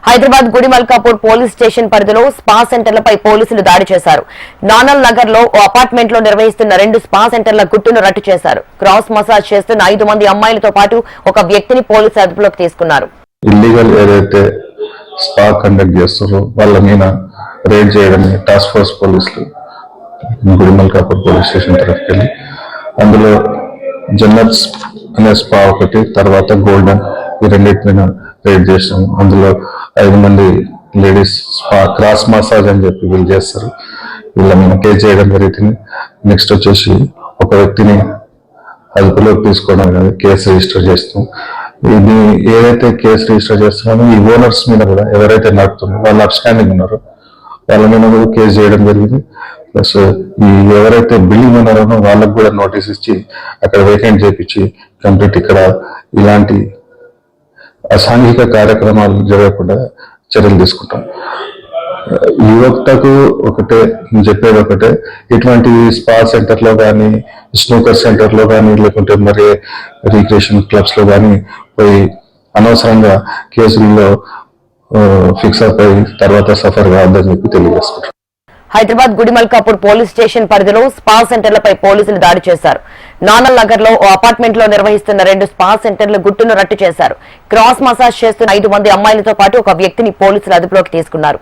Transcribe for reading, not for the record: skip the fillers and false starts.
Hyderabad Gudimalkapur police station పరిధిలో spa సెంటర్లపై పోలీసులు దాడి చేశారు. నానల్ నగర్ లో ఓ అపార్ట్మెంట్ లో నిర్వహిస్తున్న 2 స్పా సెంటర్ల గుట్టును రట్టు చేశారు. క్రాస్ మసాజ్ చేస్తున్న 5 మంది అమ్మాయిలతో పాటు ఒక వ్యక్తిని పోలీసులు అదుపులోకి తీసుకున్నారు. ఇల్లీగల్ ఏదైతే స్పా కండక్ట్ చేస్తారో వాళ్ళ మీద రేడ్ చేయడం టాస్క్ ఫోర్స్ పోలీసులు గుడిమల్కాపూర్ పోలీస్ స్టేషన్ తరఫుకి వెళ్ళి అందులో జన్నత్ అనే స్పా ఒకటి, తర్వాత గోల్డెన్, ఈ రెండింటి మీద రేడ్ చేసాం. అందులో 5 మంది లేడీస్ స్పా క్రాస్ మసాజ్ అని చెప్పి వీళ్ళు చేస్తారు. వీళ్ళ మీద కేసు చేయడం జరుగుతుంది. నెక్స్ట్ వచ్చేసి ఒక వ్యక్తిని అదుపులోకి తీసుకోవడం కానీ కేసు రిజిస్టర్ చేస్తాం. ఇది ఏదైతే కేసు రిజిస్టర్ చేస్తున్నామో ఈ ఓనర్స్ మీద కూడా ఎవరైతే నడుపుతున్నారో వాళ్ళు అబ్స్టాండింగ్ ఉన్నారో వాళ్ళ మీద కూడా కేసు చేయడం జరిగింది. ప్లస్ ఈ ఎవరైతే బిల్డింగ్ ఉన్నారో వాళ్ళకు కూడా నోటీస్ ఇచ్చి అక్కడ వేకెంట్ చేయించి కంప్లీట్ ఇక్కడ ఇలాంటి అసాంఘిక కార్యక్రమాలు జరగకుండా చర్యలు తీసుకుంటాం. యువతకు ఒకటే చెప్పేది ఒకటే, ఇటువంటి స్పా సెంటర్ లో కానీ, స్నూకర్ సెంటర్ లో కానీ, లేకుంటే మరి రిక్రియేషన్ క్లబ్స్ లో కానీ పోయి అనవసరంగా కేసుల్లో ఫిక్స్ అయిపోయి తర్వాత సఫర్ కావద్దని చెప్పి తెలియజేసుకుంటాం. హైదరాబాద్ గుడిమల్కాపూర్ పోలీస్ స్టేషన్ పరిధిలో స్పా సెంటర్లపై పోలీసులు దాడి చేశారు. నానల్ నగర్ లో ఓ అపార్ట్మెంట్ లో నిర్వహిస్తున్న 2 స్పా సెంటర్ల గుట్టును రట్టు చేశారు. క్రాస్ మసాజ్ చేస్తున్న 5 మంది అమ్మాయిలతో పాటు ఒక వ్యక్తిని పోలీసులు అదుపులోకి తీసుకున్నారు.